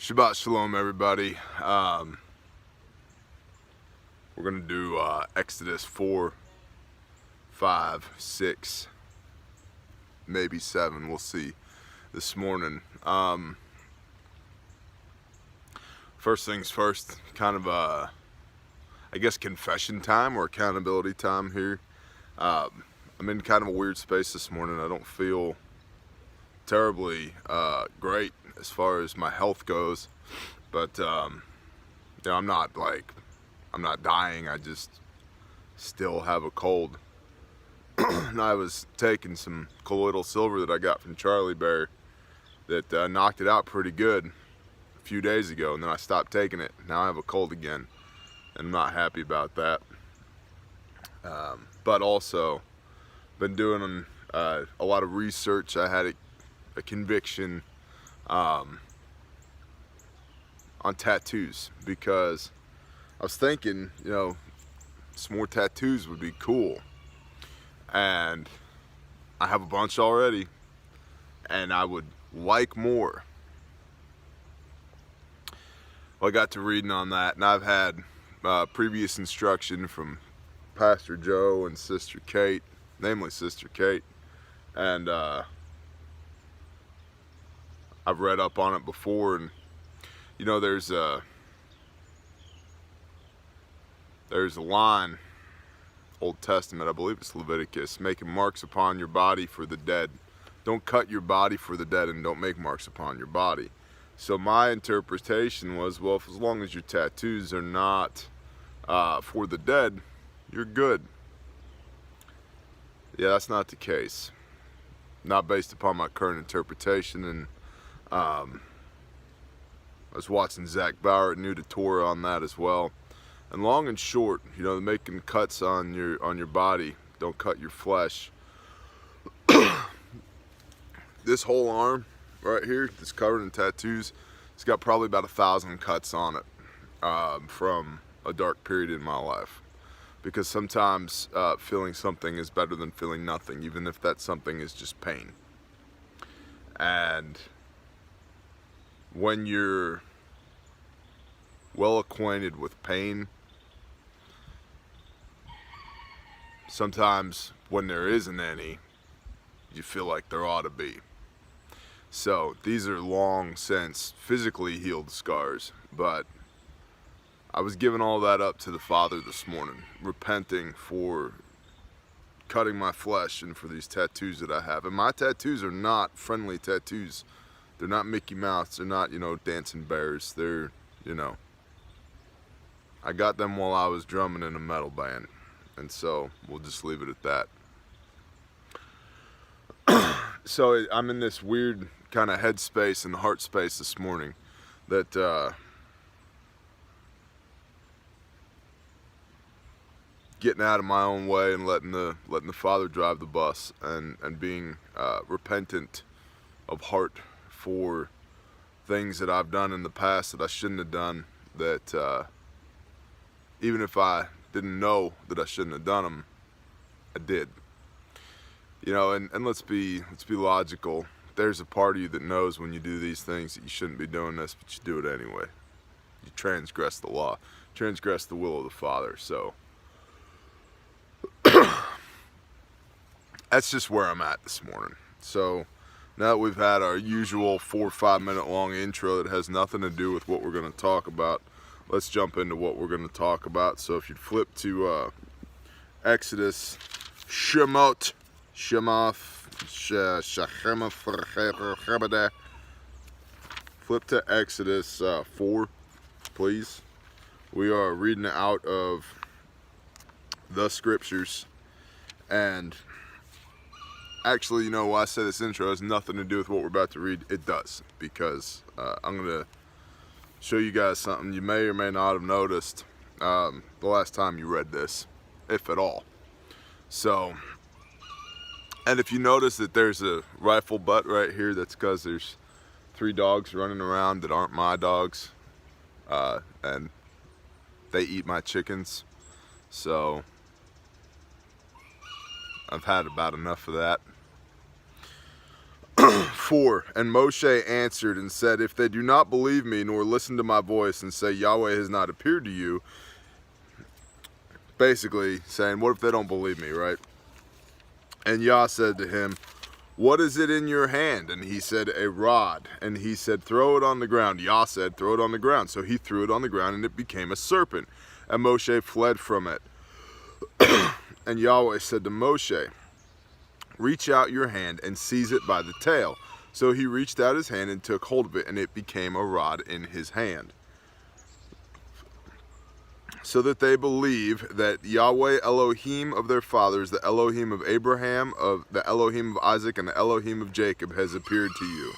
Shabbat Shalom, everybody. We're going to do Exodus 4, 5, 6, maybe 7. We'll see this morning. First things first, kind of I guess confession time or accountability time here. I'm in kind of a weird space this morning. I don't feel terribly great as far as my health goes, but I'm not dying. I just still have a cold. And I was taking some colloidal silver that I got from Charlie Bear that knocked it out pretty good a few days ago, and then I stopped taking it. Now I have a cold again, and I'm not happy about that. But also been doing a lot of research. I had a conviction on tattoos, because I was thinking, some more tattoos would be cool, and I have a bunch already, and I would like more. Well, I got to reading on that, and I've had previous instruction from Pastor Joe and Sister Kate, namely Sister Kate, and I've read up on it before, and there's a line, Old Testament, I believe it's Leviticus, making marks upon your body for the dead. Don't cut your body for the dead, and don't make marks upon your body. So my interpretation was, well, as long as your tattoos are not for the dead, you're good. Yeah, that's not the case. Not based upon my current interpretation. And I was watching Zach Bauer at New to Torah on that as well. And long and short, making cuts on your body, don't cut your flesh. This whole arm right here, that's covered in tattoos, it's got probably about 1,000 cuts on it from a dark period in my life. Because sometimes feeling something is better than feeling nothing, even if that something is just pain. And when you're well acquainted with pain, sometimes when there isn't any, you feel like there ought to be. So these are long since physically healed scars, but I was giving all that up to the Father this morning, repenting for cutting my flesh and for these tattoos that I have. And my tattoos are not friendly tattoos. They're not Mickey Mouse. They're not, dancing bears. They're, I got them while I was drumming in a metal band. And so we'll just leave it at that. So I'm in this weird kind of headspace and heart space this morning that getting out of my own way and letting the Father drive the bus, and being repentant of heart for things that I've done in the past that I shouldn't have done, that even if I didn't know that I shouldn't have done them, I did. And let's be logical. There's a part of you that knows when you do these things that you shouldn't be doing this, but you do it anyway. You transgress the law, transgress the will of the Father. So that's just where I'm at this morning. So now that we've had our usual 4 or 5 minute long intro that has nothing to do with what we're going to talk about, let's jump into what we're going to talk about. So if you'd flip to Exodus, Shemot, flip to Exodus 4, please. We are reading out of the scriptures, and actually, why I say this intro has nothing to do with what we're about to read. It does, because I'm going to show you guys something you may or may not have noticed the last time you read this, if at all. So, and if you notice that there's a rifle butt right here, that's because there's 3 dogs running around that aren't my dogs, and they eat my chickens. So I've had about enough of that. 4. And Moshe answered and said, if they do not believe me nor listen to my voice and say Yahweh has not appeared to you, basically saying, what if they don't believe me, right? And Yah said to him, what is it in your hand? And he said, a rod. And he said, throw it on the ground. Yah said, throw it on the ground. So he threw it on the ground, and it became a serpent. And Moshe fled from it. And Yahweh said to Moshe, reach out your hand and seize it by the tail. So he reached out his hand and took hold of it, and it became a rod in his hand. So that they believe that Yahweh Elohim of their fathers, the Elohim of Abraham, of the Elohim of Isaac, and the Elohim of Jacob has appeared to you.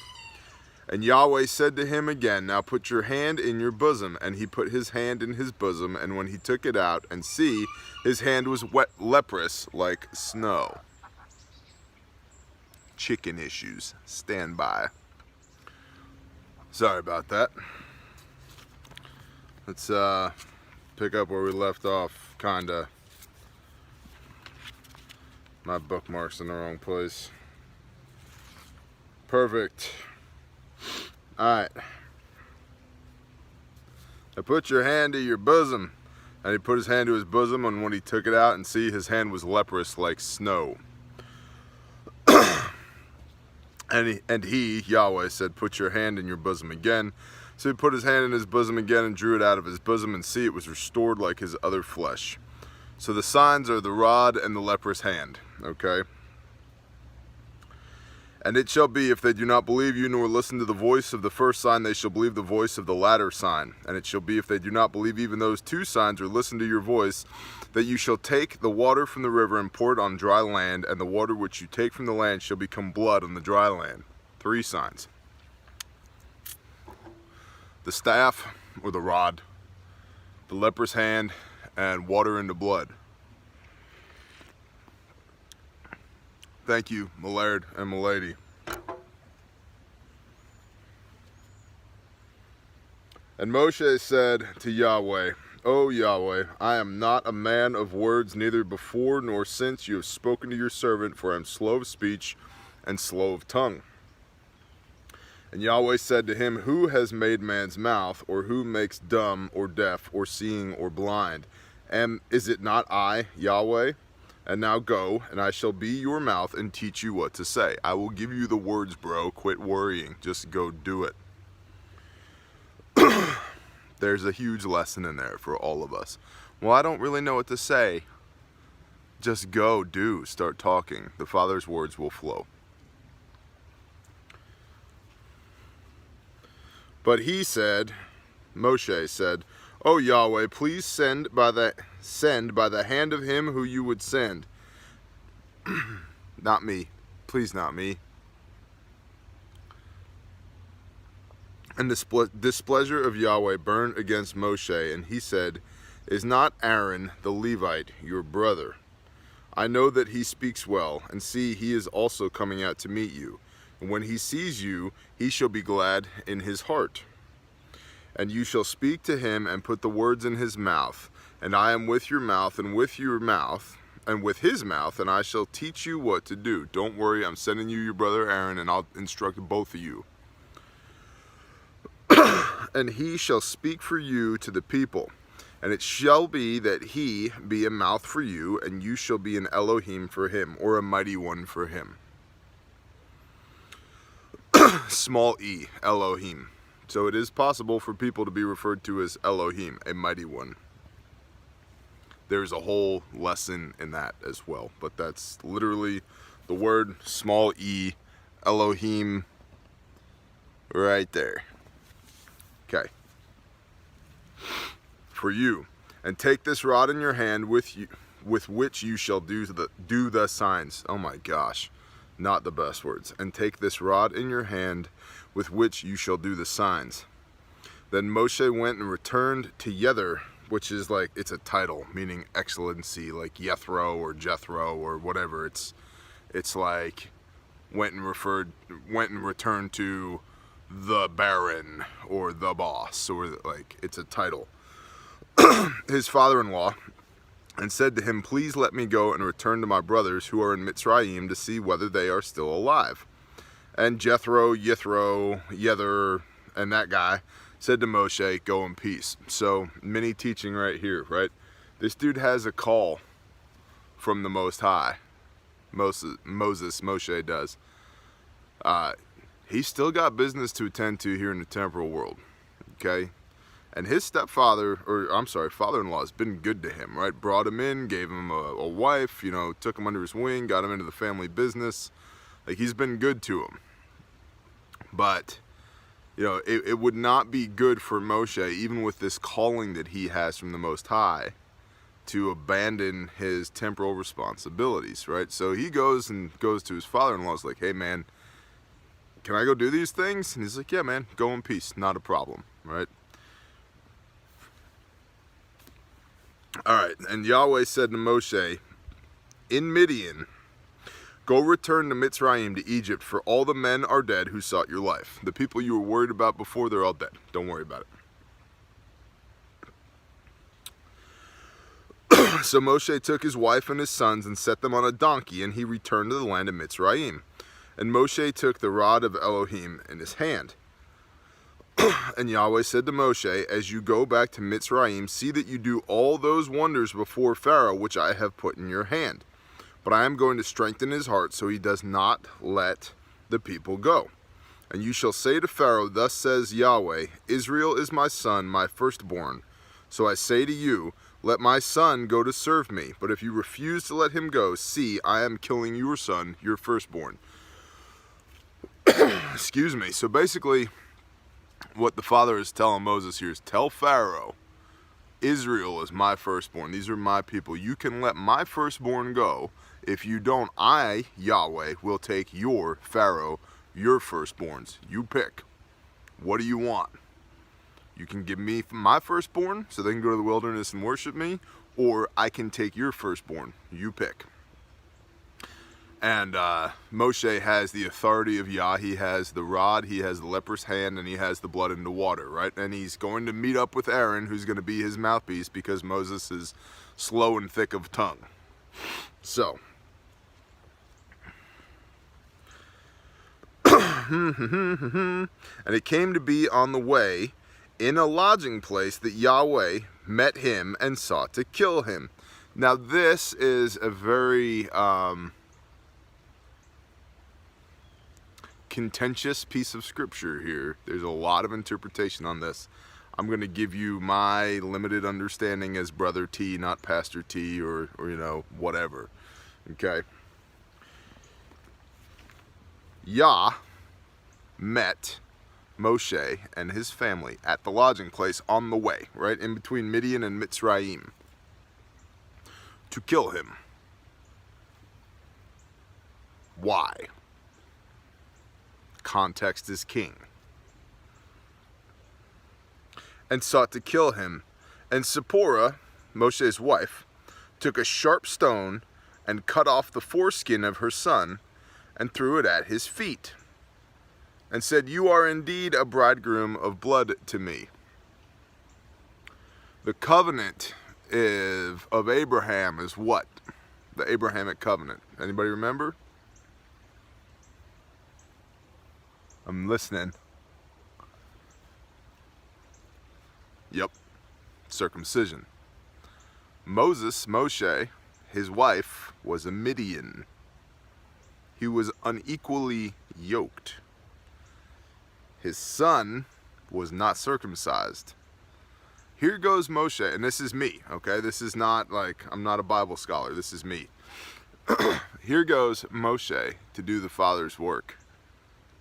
And Yahweh said to him again, now put your hand in your bosom. And he put his hand in his bosom, and when he took it out, and see, his hand was wet, leprous like snow. Chicken issues. Stand by. Sorry about that. Let's pick up where we left off, kinda. My bookmark's in the wrong place. Perfect. Alright. Now put your hand to your bosom. And he put his hand to his bosom, and when he took it out, and see, his hand was leprous like snow. And he, Yahweh, said, put your hand in your bosom again. So he put his hand in his bosom again and drew it out of his bosom, and see, it was restored like his other flesh. So the signs are the rod and the leprous hand, okay? And it shall be, if they do not believe you nor listen to the voice of the first sign, they shall believe the voice of the latter sign. And it shall be, if they do not believe even those 2 signs or listen to your voice, that you shall take the water from the river and pour it on dry land, and the water which you take from the land shall become blood on the dry land. 3 signs. The staff, or the rod, the leper's hand, and water into blood. Thank you, my laird and my lady. And Moshe said to Yahweh, O Yahweh, I am not a man of words, neither before nor since you have spoken to your servant, for I am slow of speech and slow of tongue. And Yahweh said to him, who has made man's mouth, or who makes dumb, or deaf, or seeing, or blind? And is it not I, Yahweh? And now go, and I shall be your mouth and teach you what to say. I will give you the words, bro. Quit worrying. Just go do it. There's a huge lesson in there for all of us. Well, I don't really know what to say. Just go, do, start talking. The Father's words will flow. But he said, Moshe said, O Yahweh, please send by the hand of him who you would send. Not me. Please, not me. And the displeasure of Yahweh burned against Moshe, and he said, is not Aaron the Levite your brother? I know that he speaks well, and see, he is also coming out to meet you. And when he sees you, he shall be glad in his heart. And you shall speak to him and put the words in his mouth. And I am with your mouth and with your mouth and with his mouth, and I shall teach you what to do. Don't worry, I'm sending you your brother Aaron, and I'll instruct both of you. And he shall speak for you to the people. And it shall be that he be a mouth for you, and you shall be an Elohim for him, or a mighty one for him. Small e, Elohim. So it is possible for people to be referred to as Elohim, a mighty one. There's a whole lesson in that as well, but that's literally the word small e, Elohim, right there. Okay. For you, and take this rod in your hand with which you shall do the signs. Oh my gosh, not the best words. And take this rod in your hand with which you shall do the signs. Then Moshe went and returned to Yether, which is like, it's a title meaning excellency, like Jethro or Jethro or whatever. It's like went and returned to the Baron or the boss, or like it's a title. His father-in-law, and said to him, please let me go and return to my brothers who are in Mitzrayim to see whether they are still alive. And Jethro, Yether, and that guy said to Moshe, go in peace. So, mini teaching right here, right? This dude has a call from the Most High. Moshe does. He's still got business to attend to here in the temporal world, okay? And his father-in-law has been good to him, right? Brought him in, gave him a wife, you know, took him under his wing, got him into the family business. Like, he's been good to him. But, you know, it would not be good for Moshe, even with this calling that he has from the Most High, to abandon his temporal responsibilities, right? So he goes to his father-in-law, like, hey, man, can I go do these things? And he's like, yeah, man, go in peace, not a problem, right? All right, and Yahweh said to Moshe, in Midian, go return to Mitzrayim, to Egypt, for all the men are dead who sought your life. The people you were worried about before, they're all dead. Don't worry about it. So Moshe took his wife and his sons and set them on a donkey, and he returned to the land of Mitzrayim. And Moshe took the rod of Elohim in his hand. And Yahweh said to Moshe, as you go back to Mitzrayim, see that you do all those wonders before Pharaoh, which I have put in your hand. But I am going to strengthen his heart, so he does not let the people go. And you shall say to Pharaoh, thus says Yahweh, Israel is my son, my firstborn. So I say to you, let my son go to serve me. But if you refuse to let him go, see, I am killing your son, your firstborn. Excuse me. So basically, what the father is telling Moses here is, tell Pharaoh, Israel is my firstborn. These are my people. You can let my firstborn go. If you don't, I, Yahweh, will take your, Pharaoh, your firstborns. You pick. What do you want? You can give me my firstborn so they can go to the wilderness and worship me, or I can take your firstborn. You pick. And Moshe has the authority of Yah. He has the rod, he has the leper's hand, and he has the blood in the water, right? And he's going to meet up with Aaron, who's going to be his mouthpiece, because Moses is slow and thick of tongue. So, and it came to be on the way in a lodging place that Yahweh met him and sought to kill him. Now this is a very contentious piece of scripture here. There's a lot of interpretation on this. I'm going to give you my limited understanding as Brother T, not Pastor T, or you know, whatever. Okay. Yah met Moshe and his family at the lodging place on the way, right in between Midian and Mitzrayim, to kill him. Why? Context is king. And sought to kill him. And Zipporah, Moshe's wife, took a sharp stone and cut off the foreskin of her son and threw it at his feet, and said, you are indeed a bridegroom of blood to me. The covenant of Abraham is what? The Abrahamic covenant. Anybody remember? I'm listening. Yep. Circumcision. Moshe, his wife, was a Midian. He was unequally yoked. His son was not circumcised. Here goes Moshe, and this is me, okay? This is not like, I'm not a Bible scholar, this is me. Here goes Moshe to do the Father's work.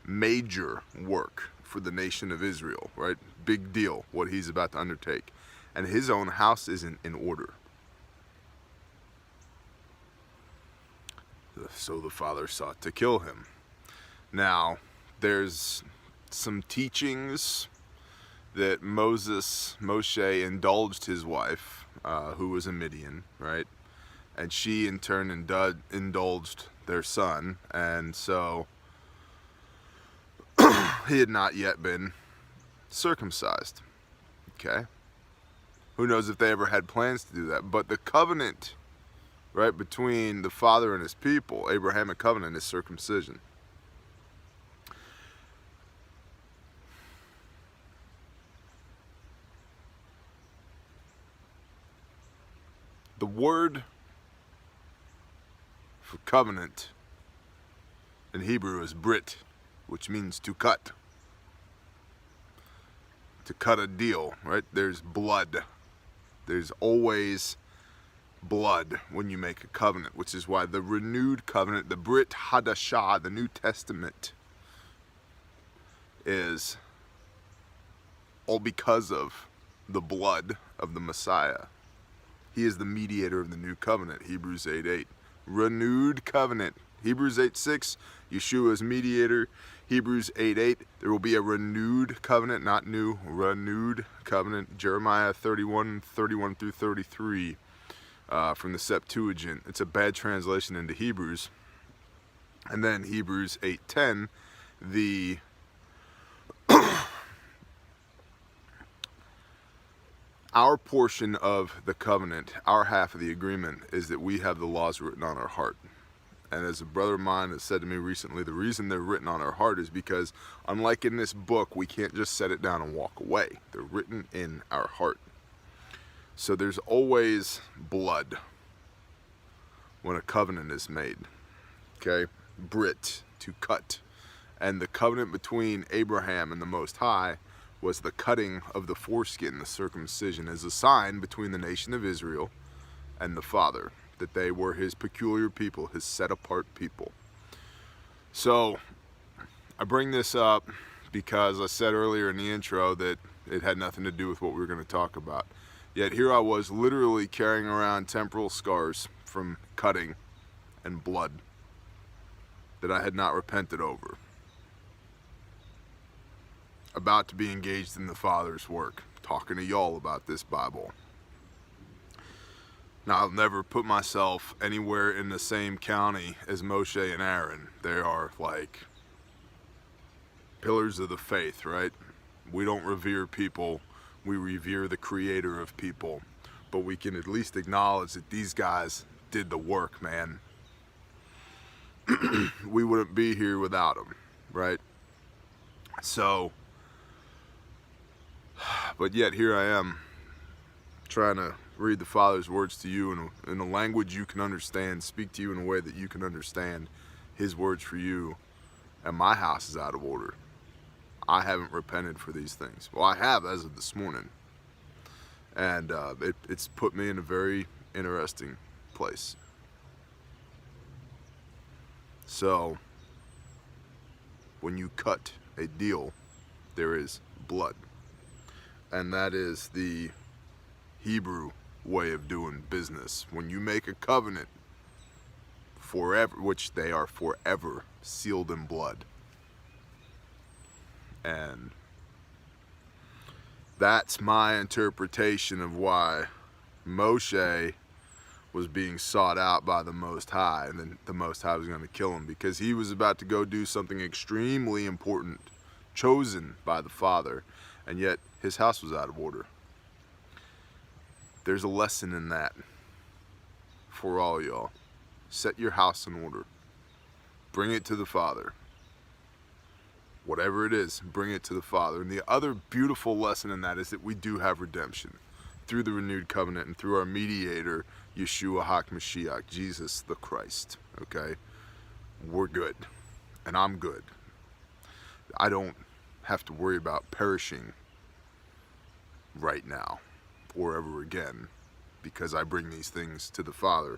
Major work for the nation of Israel, right? Big deal, what he's about to undertake. And his own house isn't in order. So the father sought to kill him. Now, there's some teachings that Moshe indulged his wife, who was a Midian, right? And she in turn indulged their son, and so he had not yet been circumcised. Okay? Who knows if they ever had plans to do that? But the covenant, right, between the father and his people, Abrahamic covenant, is circumcision. The word for covenant in Hebrew is brit, which means to cut. To cut a deal, right? There's blood. There's always blood when you make a covenant, which is why the renewed covenant, the Brit Hadashah, the New Testament, is all because of the blood of the Messiah. He is the mediator of the new covenant, Hebrews 8:8. Renewed covenant, Hebrews 8:6, Yeshua is mediator. Hebrews 8:8, there will be a renewed covenant, not new, renewed covenant. Jeremiah 31:31 through 33 from the Septuagint. It's a bad translation into Hebrews. And then Hebrews 8:10, the our portion of the covenant, our half of the agreement, is that we have the laws written on our heart. And as a brother of mine has said to me recently, the reason they're written on our heart is because, unlike in this book, we can't just set it down and walk away. They're written in our heart. So there's always blood when a covenant is made. Okay? Brit, to cut. And the covenant between Abraham and the Most High was the cutting of the foreskin, the circumcision, as a sign between the nation of Israel and the Father, that they were his peculiar people, his set-apart people. So I bring this up because I said earlier in the intro that it had nothing to do with what we were going to talk about. Yet here I was literally carrying around temporal scars from cutting and blood that I had not repented over. About to be engaged in the Father's work, talking to y'all about this Bible. Now, I'll never put myself anywhere in the same county as Moshe and Aaron. They are like pillars of the faith, right? We don't revere people, we revere the creator of people. But we can at least acknowledge that these guys did the work, man. We wouldn't be here without them, right? So, but yet here I am, trying to read the Father's words to you in a language you can understand, speak to you in a way that you can understand his words for you, and my house is out of order. I haven't repented for these things. Well, I have as of this morning, and it's put me in a very interesting place. So, when you cut a deal, there is blood. And that is the Hebrew way of doing business. When you make a covenant forever, which they are forever sealed in blood. And that's my interpretation of why Moshe was being sought out by the Most High, and then the Most High was going to kill him because he was about to go do something extremely important, chosen by the Father, and yet his house was out of order. There's a lesson in that for all y'all. Set your house in order. Bring it to the Father. Whatever it is, bring it to the Father. And the other beautiful lesson in that is that we do have redemption through the renewed covenant and through our mediator, Yeshua HaMashiach, Jesus the Christ. Okay? We're good. And I'm good. I don't have to worry about perishing right now or ever again, because I bring these things to the Father,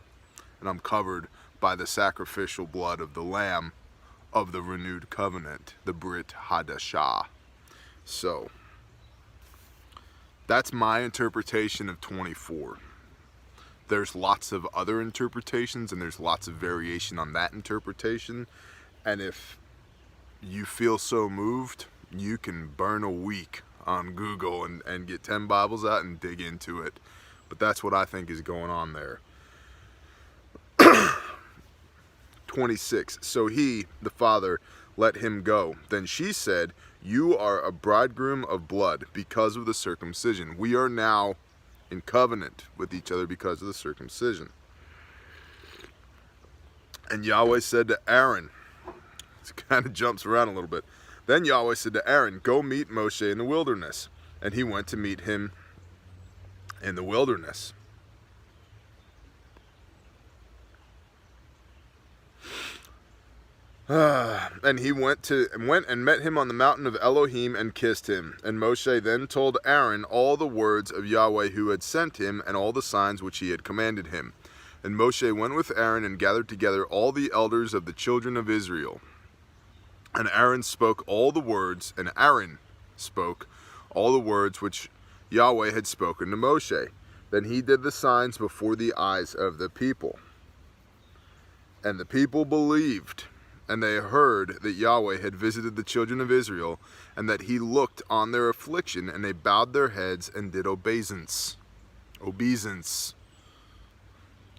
and I'm covered by the sacrificial blood of the Lamb of the renewed covenant, the Brit Hadashah. So that's my interpretation of 24. There's lots of other interpretations, and there's lots of variation on that interpretation, and if you feel so moved, you can burn a week on Google and get 10 Bibles out and dig into it. But that's what I think is going on there. 26. So he, the Father, let him go. Then she said, you are a bridegroom of blood because of the circumcision. We are now in covenant with each other because of the circumcision. And Yahweh said to Aaron, it kind of jumps around a little bit. Then Yahweh said to Aaron, go meet Moshe in the wilderness. And he went to meet him in the wilderness. And he went and met him on the mountain of Elohim and kissed him. And Moshe then told Aaron all the words of Yahweh who had sent him and all the signs which he had commanded him. And Moshe went with Aaron and gathered together all the elders of the children of Israel. And Aaron spoke all the words which Yahweh had spoken to Moshe. Then he did the signs before the eyes of the people. And the people believed. And they heard that Yahweh had visited the children of Israel, and that he looked on their affliction, and they bowed their heads and did obeisance. Obeisance.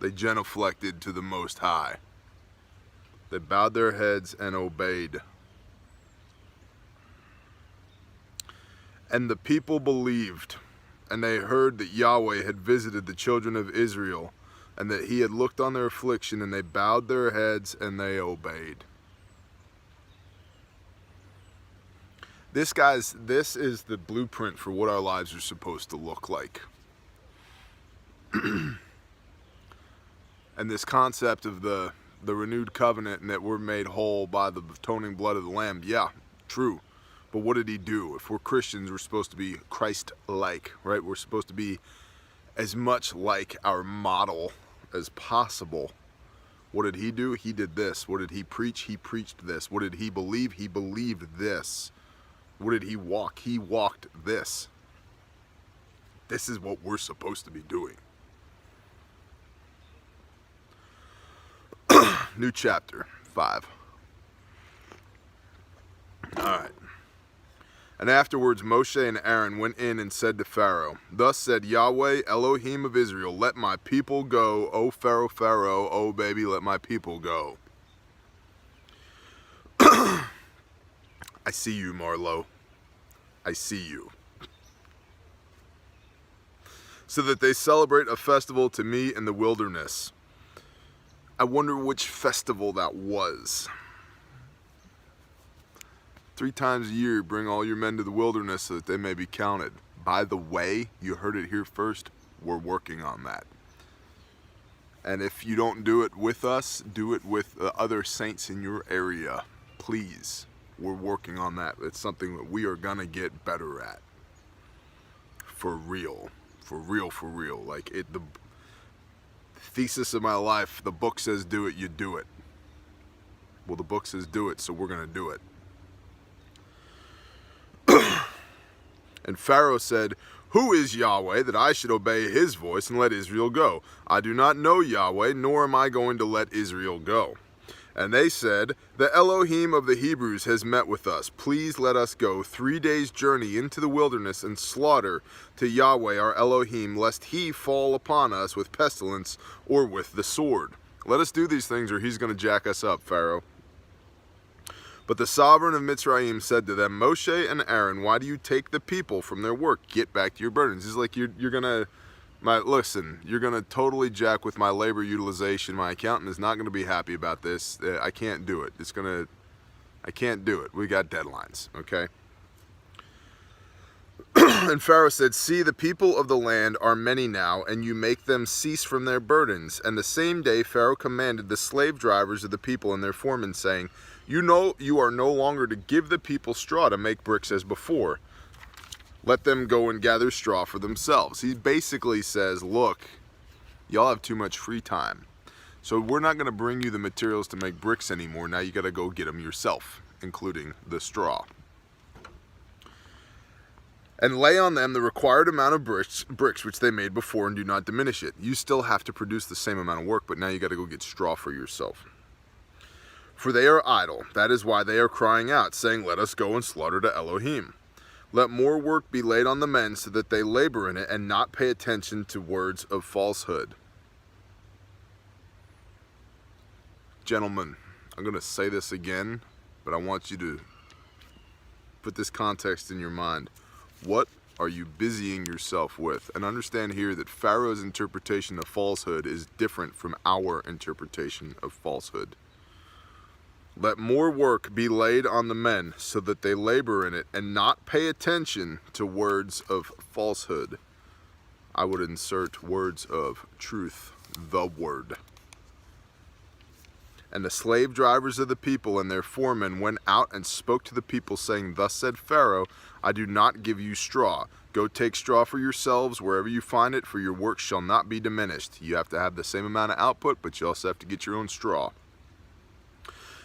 They genuflected to the Most High. They bowed their heads and obeyed. And the people believed, and they heard that Yahweh had visited the children of Israel, and that he had looked on their affliction, and they bowed their heads and they obeyed. This is the blueprint for what our lives are supposed to look like. And this concept of the renewed covenant and that we're made whole by the atoning blood of the Lamb, yeah, true. But what did he do? If we're Christians, we're supposed to be Christ-like, right? We're supposed to be as much like our model as possible. What did he do? He did this. What did he preach? He preached this. What did he believe? He believed this. What did he walk? He walked this. This is what we're supposed to be doing. New chapter 5. All right. And afterwards Moshe and Aaron went in and said to Pharaoh, Thus said Yahweh, Elohim of Israel, Let my people go, O Pharaoh, Pharaoh, oh baby, let my people go. I see you, Marlo. I see you. So that they celebrate a festival to me in the wilderness. I wonder which festival that was. 3 times a year, bring all your men to the wilderness so that they may be counted. By the way, you heard it here first, we're working on that. And if you don't do it with us, do it with the other saints in your area, please. We're working on that. It's something that we are going to get better at. For real. For real, for real. Like, the thesis of my life, the book says do it, you do it. Well, the book says do it, so we're going to do it. And Pharaoh said, Who is Yahweh that I should obey his voice and let Israel go? I do not know Yahweh, nor am I going to let Israel go. And they said, The Elohim of the Hebrews has met with us. Please let us go 3 days' journey into the wilderness and slaughter to Yahweh our Elohim, lest he fall upon us with pestilence or with the sword. Let us do these things or he's going to jack us up, Pharaoh. But the sovereign of Mitzrayim said to them, Moshe and Aaron, why do you take the people from their work? Get back to your burdens. It's like you're going to... Listen, you're going to totally jack with my labor utilization. My accountant is not going to be happy about this. I can't do it. I can't do it. We got deadlines, okay? And Pharaoh said, See, the people of the land are many now, and you make them cease from their burdens. And the same day Pharaoh commanded the slave drivers of the people and their foremen, saying, You know you are no longer to give the people straw to make bricks as before. Let them go and gather straw for themselves. He basically says, look, y'all have too much free time. So we're not going to bring you the materials to make bricks anymore. Now you got to go get them yourself, including the straw. And lay on them the required amount of bricks which they made before, and do not diminish it. You still have to produce the same amount of work, but now you got to go get straw for yourself. For they are idle. That is why they are crying out, saying, Let us go and slaughter to Elohim. Let more work be laid on the men so that they labor in it and not pay attention to words of falsehood. Gentlemen, I'm going to say this again, but I want you to put this context in your mind. What are you busying yourself with? And understand here that Pharaoh's interpretation of falsehood is different from our interpretation of falsehood. Let more work be laid on the men so that they labor in it and not pay attention to words of falsehood. I would insert words of truth, the word. And the slave drivers of the people and their foremen went out and spoke to the people, saying, Thus said Pharaoh, I do not give you straw. Go take straw for yourselves wherever you find it, for your work shall not be diminished. You have to have the same amount of output, but you also have to get your own straw.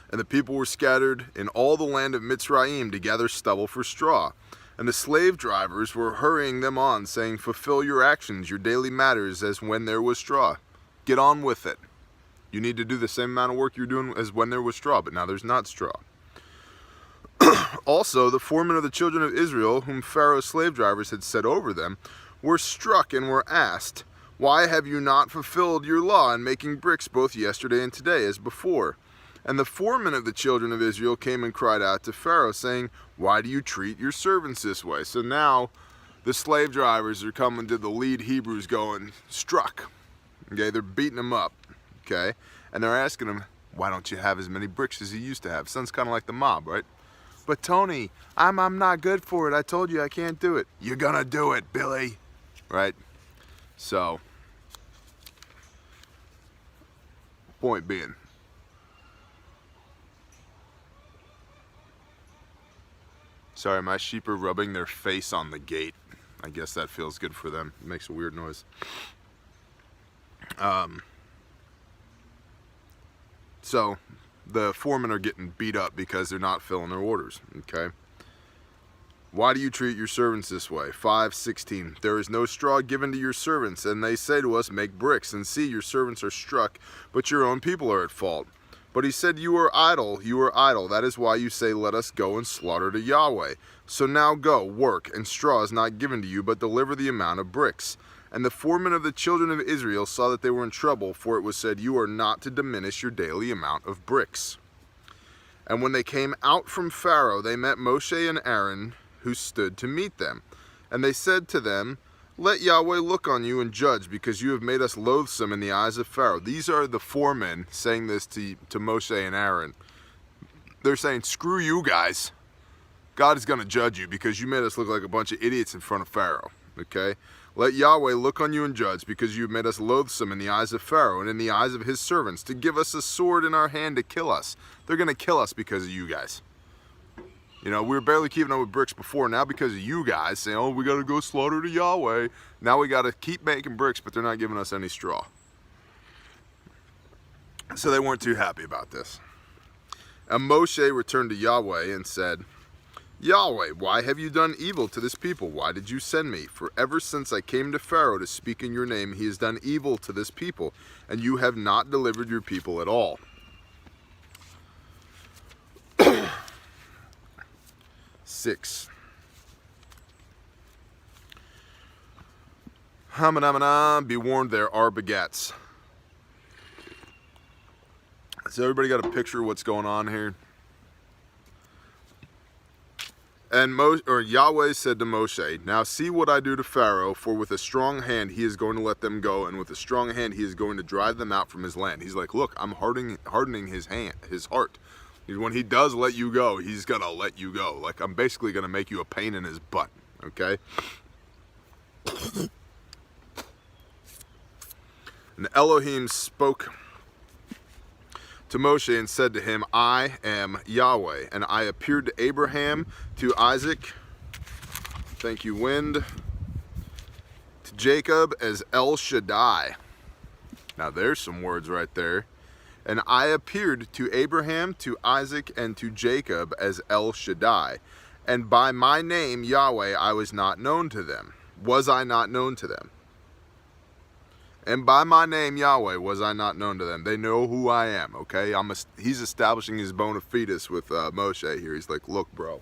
And the people were scattered in all the land of Mitzrayim to gather stubble for straw. And the slave drivers were hurrying them on, saying, Fulfill your actions, your daily matters, as when there was straw. Get on with it. You need to do the same amount of work you're doing as when there was straw, but now there's not straw. Also, the foremen of the children of Israel, whom Pharaoh's slave drivers had set over them, were struck and were asked, Why have you not fulfilled your law in making bricks both yesterday and today as before? And the foremen of the children of Israel came and cried out to Pharaoh, saying, Why do you treat your servants this way? So now the slave drivers are coming to the lead Hebrews going, struck. Okay, they're beating them up. Okay, and they're asking him, why don't you have as many bricks as you used to have? Sounds kind of like the mob, right? But Tony, I'm not good for it. I told you I can't do it. You're gonna do it, Billy. Right? So, point being, sorry, my sheep are rubbing their face on the gate. I guess that feels good for them. It makes a weird noise. So the foremen are getting beat up because they're not filling their orders, okay? Why do you treat your servants this way? 5:16, there is no straw given to your servants, and they say to us, make bricks, and see, your servants are struck, but your own people are at fault. But he said, you are idle, that is why you say, let us go and slaughter to Yahweh. So now go, work, and straw is not given to you, but deliver the amount of bricks. And the foremen of the children of Israel saw that they were in trouble, for it was said, you are not to diminish your daily amount of bricks. And when they came out from Pharaoh, they met Moshe and Aaron, who stood to meet them. And they said to them, let Yahweh look on you and judge, because you have made us loathsome in the eyes of Pharaoh. These are the foremen saying this to Moshe and Aaron. They're saying, screw you guys. God is going to judge you because you made us look like a bunch of idiots in front of Pharaoh. Okay? Let Yahweh look on you and judge, because you have made us loathsome in the eyes of Pharaoh and in the eyes of his servants, to give us a sword in our hand to kill us. They're going to kill us because of you guys. You know, we were barely keeping up with bricks before. Now because of you guys saying, oh, we got to go slaughter to Yahweh. Now we got to keep making bricks, but they're not giving us any straw. So they weren't too happy about this. And Moshe returned to Yahweh and said, Yahweh, why have you done evil to this people? Why did you send me? For ever since I came to Pharaoh to speak in your name, he has done evil to this people, and you have not delivered your people at all. 6. Be warned, there are begats. So everybody got a picture of what's going on here? And Yahweh said to Moshe, now see what I do to Pharaoh, for with a strong hand he is going to let them go, and with a strong hand he is going to drive them out from his land. He's like, look, I'm hardening his heart. When he does let you go, he's going to let you go. Like, I'm basically going to make you a pain in his butt, okay? And Elohim spoke to Moshe and said to him, I am Yahweh, and I appeared to Abraham, to Isaac, thank you, wind, to Jacob as El Shaddai. Now there's some words right there. And I appeared to Abraham, to Isaac, and to Jacob as El Shaddai. And by my name, Yahweh, I was not known to them. Was I not known to them? And by my name, Yahweh, was I not known to them. They know who I am, okay? He's establishing his bona fides with Moshe here. He's like, look, bro,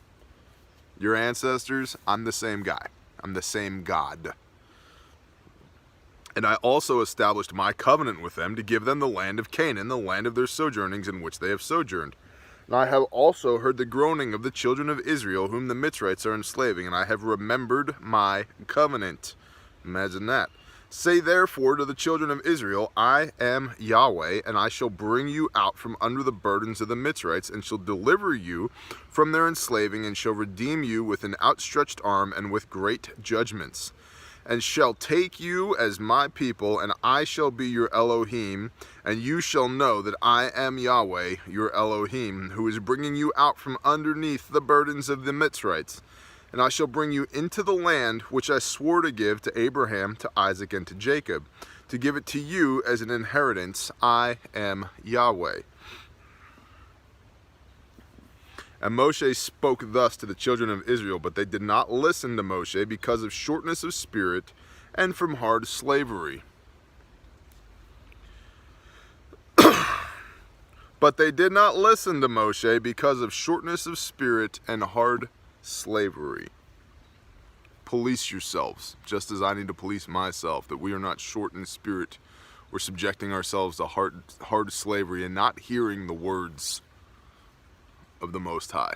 your ancestors, I'm the same guy. I'm the same God. And I also established my covenant with them to give them the land of Canaan, the land of their sojournings in which they have sojourned. And I have also heard the groaning of the children of Israel, whom the Mitzrites are enslaving, and I have remembered my covenant. Imagine that. Say therefore to the children of Israel, I am Yahweh, and I shall bring you out from under the burdens of the Mitzrites, and shall deliver you from their enslaving, and shall redeem you with an outstretched arm and with great judgments. and shall take you as my people, and I shall be your Elohim, and you shall know that I am Yahweh, your Elohim, who is bringing you out from underneath the burdens of the Mitzrites. And I shall bring you into the land which I swore to give to Abraham, to Isaac, and to Jacob, to give it to you as an inheritance. I am Yahweh. And Moshe spoke thus to the children of Israel, but they did not listen to Moshe because of shortness of spirit and from hard slavery. But they did not listen to Moshe because of shortness of spirit and hard slavery. Police yourselves, just as I need to police myself, that we are not short in spirit. We're subjecting ourselves to hard slavery and not hearing the words of the Most High.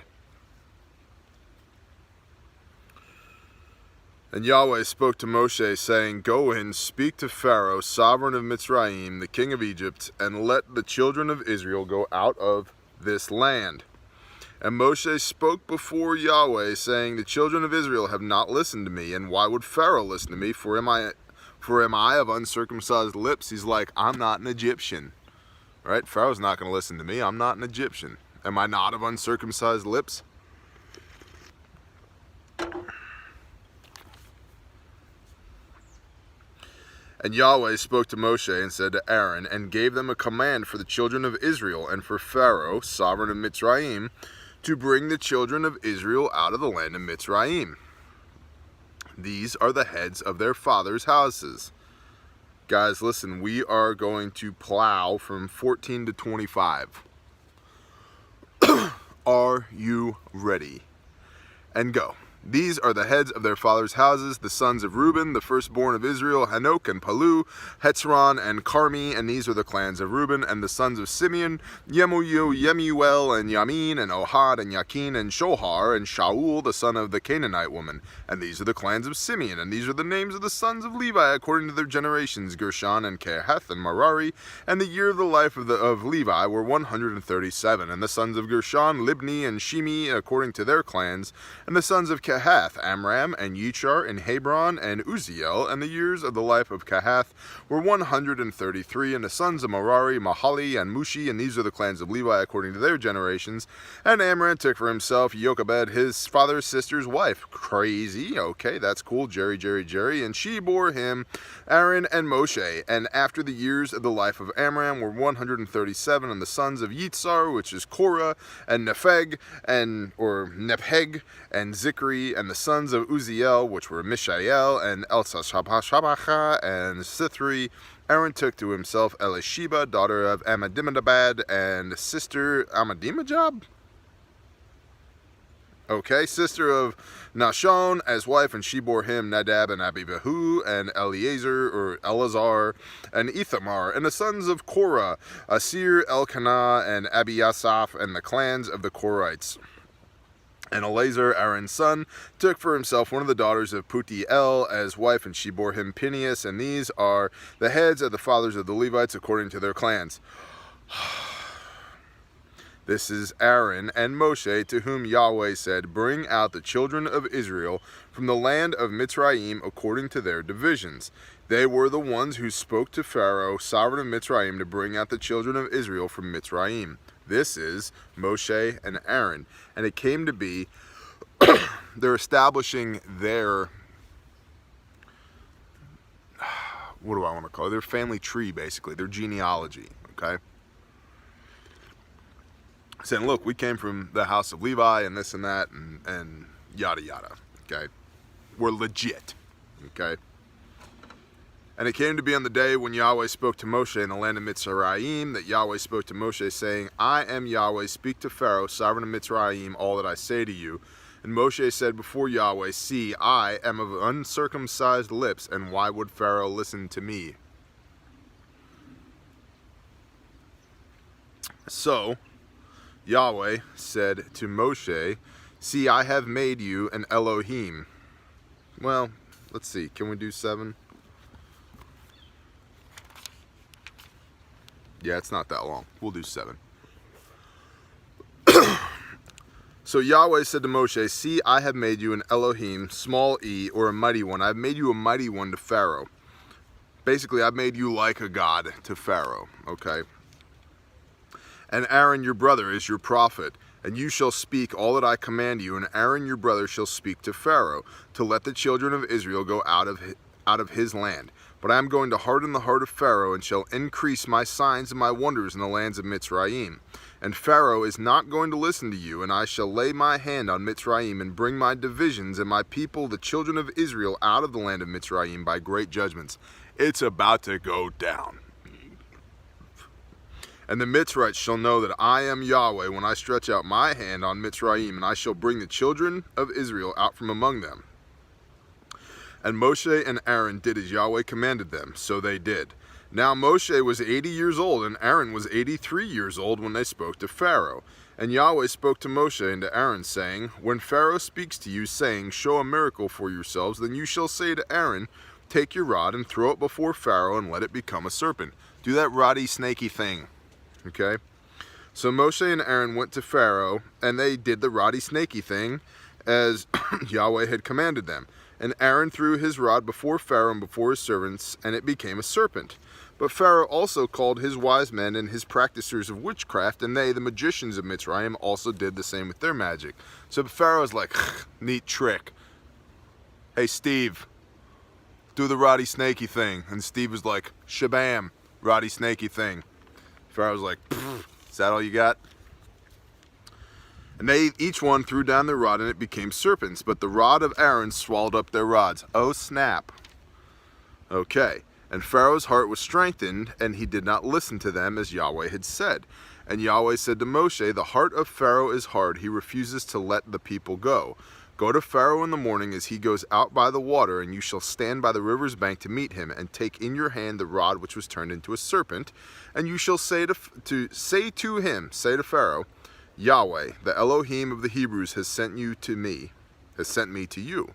And Yahweh spoke to Moshe, saying, Go in, speak to Pharaoh, sovereign of Mitzrayim, the king of Egypt, and let the children of Israel go out of this land. And Moshe spoke before Yahweh, saying, The children of Israel have not listened to me, and why would Pharaoh listen to me? For am I of uncircumcised lips? He's like, I'm not an Egyptian. Right? Pharaoh's not going to listen to me. I'm not an Egyptian. Am I not of uncircumcised lips? And Yahweh spoke to Moshe and said to Aaron, and gave them a command for the children of Israel and for Pharaoh, sovereign of Mitzrayim, to bring the children of Israel out of the land of Mitzrayim. These are the heads of their fathers' houses. Guys, listen, we are going to plow from 14 to 25. Are you ready? And go. These are the heads of their fathers' houses, the sons of Reuben, the firstborn of Israel, Hanok and Palu, Hetzron and Carmi, and these are the clans of Reuben, and the sons of Simeon, Yemuel, and Yamin, and Ohad, and Yakin, and Shohar, and Shaul, the son of the Canaanite woman. And these are the clans of Simeon, and these are the names of the sons of Levi, according to their generations, Gershon, and Kehath, and Merari. And the year of the life of Levi were 137, and the sons of Gershon, Libni, and Shimi, according to their clans, and the sons of Kehath, Amram, and Yichar, and Hebron, and Uziel, and the years of the life of Kehath were 133, and the sons of Merari, Mahali, and Mushi, and these are the clans of Levi according to their generations. And Amram took for himself Jochebed, his father's sister's wife. Crazy, okay, that's cool, Jerry, and she bore him Aaron and Moshe. And after the years of the life of Amram were 137, and the sons of Yitzhar, which is Korah, and Nepheg, and and Zikri, and the sons of Uziel, which were Mishael, and Elsashabacha, and Sithri. Aaron took to himself Elisheba, daughter of Amadimadabad, and sister Amadimajab? Okay, sister of Nashon as wife, and she bore him Nadab and Abihu, and Eleazar, and Ithamar, and the sons of Korah, Asir, Elkanah, and Abiasaph, and the clans of the Korites. And Eleazar, Aaron's son, took for himself one of the daughters of Putiel as wife, and she bore him Phinehas, and these are the heads of the fathers of the Levites according to their clans. This is Aaron and Moshe, to whom Yahweh said, Bring out the children of Israel from the land of Mitzrayim according to their divisions. They were the ones who spoke to Pharaoh, sovereign of Mitzrayim, to bring out the children of Israel from Mitzrayim. This is Moshe and Aaron. And it came to be, they're establishing their, what do I want to call it? Their family tree, basically, their genealogy, okay? Saying, look, we came from the house of Levi and this and that and yada yada, okay? We're legit, okay? And it came to be on the day when Yahweh spoke to Moshe in the land of Mitzrayim, that Yahweh spoke to Moshe, saying, I am Yahweh, speak to Pharaoh, sovereign of Mitzrayim, all that I say to you. And Moshe said before Yahweh, See, I am of uncircumcised lips, and why would Pharaoh listen to me? So Yahweh said to Moshe, See, I have made you an Elohim. Well, let's see, can we do 7? Yeah, it's not that long. We'll do 7. So So Yahweh said to Moshe, see, I have made you an Elohim, small e, or a mighty one. I've made you a mighty one to Pharaoh. Basically, I've made you like a god to Pharaoh, okay? And Aaron your brother is your prophet, and you shall speak all that I command you, and Aaron your brother shall speak to Pharaoh, to let the children of Israel go out of his land. But I am going to harden the heart of Pharaoh, and shall increase my signs and my wonders in the lands of Mitzrayim. And Pharaoh is not going to listen to you, and I shall lay my hand on Mitzrayim, and bring my divisions and my people, the children of Israel, out of the land of Mitzrayim by great judgments. It's about to go down. And the Mitzrites shall know that I am Yahweh when I stretch out my hand on Mitzrayim, and I shall bring the children of Israel out from among them. And Moshe and Aaron did as Yahweh commanded them, so they did. Now Moshe was 80 years old, and Aaron was 83 years old when they spoke to Pharaoh. And Yahweh spoke to Moshe and to Aaron, saying, when Pharaoh speaks to you, saying, show a miracle for yourselves, then you shall say to Aaron, take your rod and throw it before Pharaoh, and let it become a serpent. Do that roddy, snaky thing. Okay? So Moshe and Aaron went to Pharaoh, and they did the roddy, snaky thing, as Yahweh had commanded them. And Aaron threw his rod before Pharaoh and before his servants, and it became a serpent. But Pharaoh also called his wise men and his practicers of witchcraft, and they, the magicians of Mitzrayim, also did the same with their magic. So Pharaoh's like, neat trick. Hey, Steve, do the roddy snaky thing. And Steve was like, shabam, roddy snaky thing. Pharaoh's like, is that all you got? And they each one threw down their rod, and it became serpents. But the rod of Aaron swallowed up their rods. Oh, snap. Okay. And Pharaoh's heart was strengthened, and he did not listen to them as Yahweh had said. And Yahweh said to Moshe, the heart of Pharaoh is hard. He refuses to let the people go. Go to Pharaoh in the morning as he goes out by the water, and you shall stand by the river's bank to meet him, and take in your hand the rod which was turned into a serpent. And you shall say to Pharaoh, Yahweh, the Elohim of the Hebrews, has sent me to you.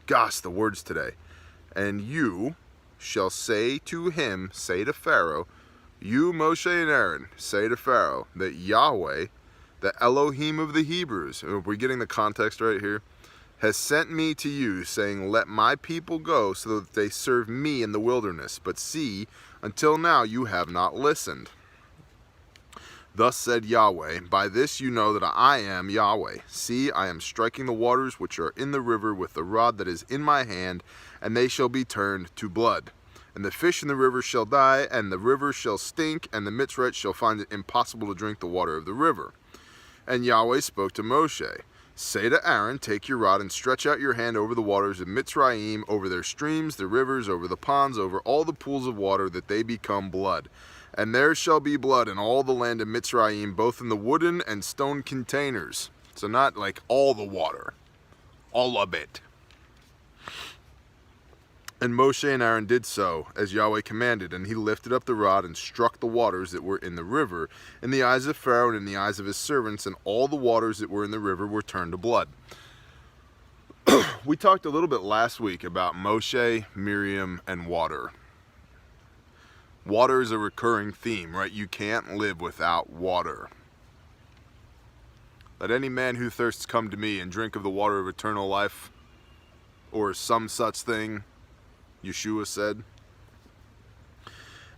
Gosh, the words today. And you shall say to Pharaoh, you, Moshe and Aaron, say to Pharaoh that Yahweh, the Elohim of the Hebrews, are we getting the context right here, has sent me to you, saying, let my people go so that they serve me in the wilderness. But see, until now you have not listened. Thus said Yahweh, by this you know that I am Yahweh. See, I am striking the waters which are in the river with the rod that is in my hand, and they shall be turned to blood. And the fish in the river shall die, and the river shall stink, and the Mitzrites shall find it impossible to drink the water of the river. And Yahweh spoke to Moshe, say to Aaron, take your rod and stretch out your hand over the waters of Mitzrayim, over their streams, the rivers, over the ponds, over all the pools of water, that they become blood. And there shall be blood in all the land of Mitzrayim, both in the wooden and stone containers. So not like all the water, all of it. And Moshe and Aaron did so, as Yahweh commanded, and he lifted up the rod and struck the waters that were in the river, in the eyes of Pharaoh and in the eyes of his servants, and all the waters that were in the river were turned to blood. We talked a little bit last week about Moshe, Miriam, and water. Water is a recurring theme, right? You can't live without water. Let any man who thirsts come to me and drink of the water of eternal life, or some such thing, Yeshua said.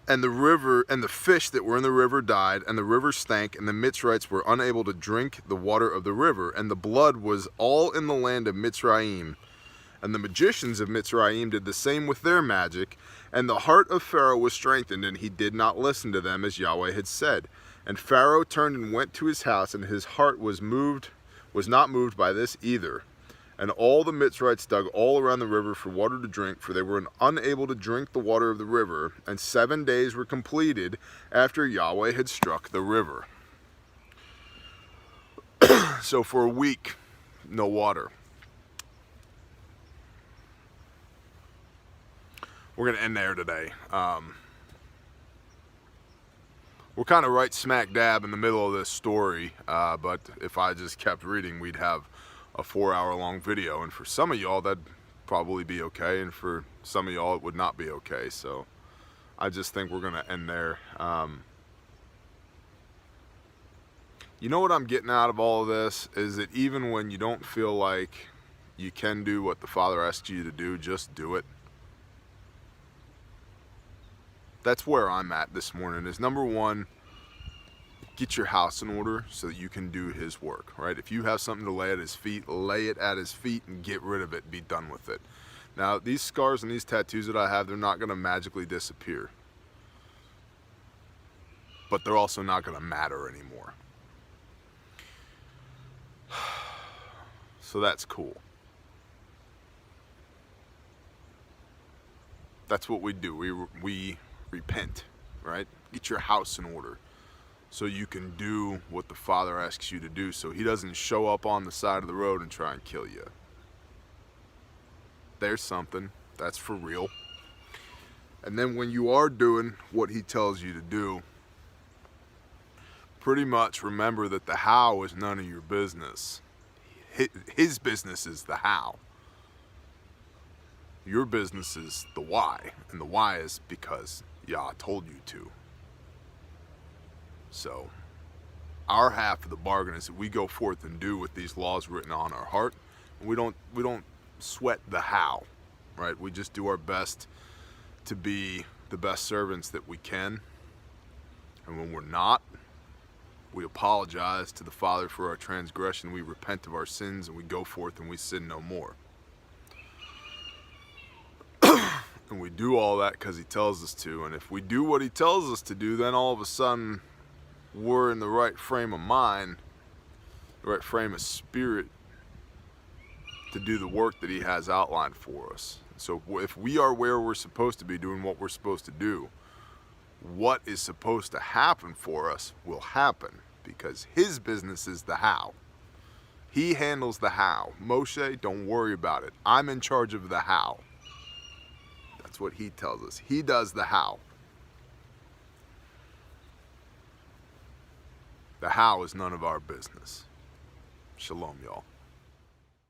And the river and the fish that were in the river died, and the river stank, and the Mitzrites were unable to drink the water of the river, and the blood was all in the land of Mitzrayim. And the magicians of Mitzrayim did the same with their magic, and the heart of Pharaoh was strengthened, and he did not listen to them as Yahweh had said. And Pharaoh turned and went to his house, and his heart was not moved by this either. And all the Mitzrites dug all around the river for water to drink, for they were unable to drink the water of the river. And 7 days were completed after Yahweh had struck the river. So for a week, no water. We're going to end there today. We're kind of right smack dab in the middle of this story, but if I just kept reading, we'd have a 4-hour-long video, and for some of y'all that'd probably be okay, and for some of y'all it would not be okay. So I just think we're going to end there. You know what I'm getting out of all of this is that even when you don't feel like you can do what the Father asks you to do, just do it. That's where I'm at this morning, is number one, get your house in order so that you can do his work, right? If you have something to lay at his feet, lay it at his feet and get rid of it, be done with it. Now, these scars and these tattoos that I have, they're not gonna magically disappear, but they're also not gonna matter anymore. So that's cool. That's what we do. We repent, right? Get your house in order so you can do what the Father asks you to do, so he doesn't show up on the side of the road and try and kill you. There's something. That's for real. And then when you are doing what he tells you to do, pretty much remember that the how is none of your business. His business is the how. Your business is the why, and the why is because Yah told you to. So, our half of the bargain is that we go forth and do with these laws written on our heart, and we don't sweat the how, right? We just do our best to be the best servants that we can, and when we're not, we apologize to the Father for our transgression, we repent of our sins, and we go forth and we sin no more. And we do all that because he tells us to, and if we do what he tells us to do, then all of a sudden we're in the right frame of mind, the right frame of spirit to do the work that he has outlined for us. So if we are where we're supposed to be doing what we're supposed to do, what is supposed to happen for us will happen, because his business is the how. He handles the how. Moshe, don't worry about it. I'm in charge of the how. That's what he tells us. He does the how. The how is none of our business. Shalom, y'all.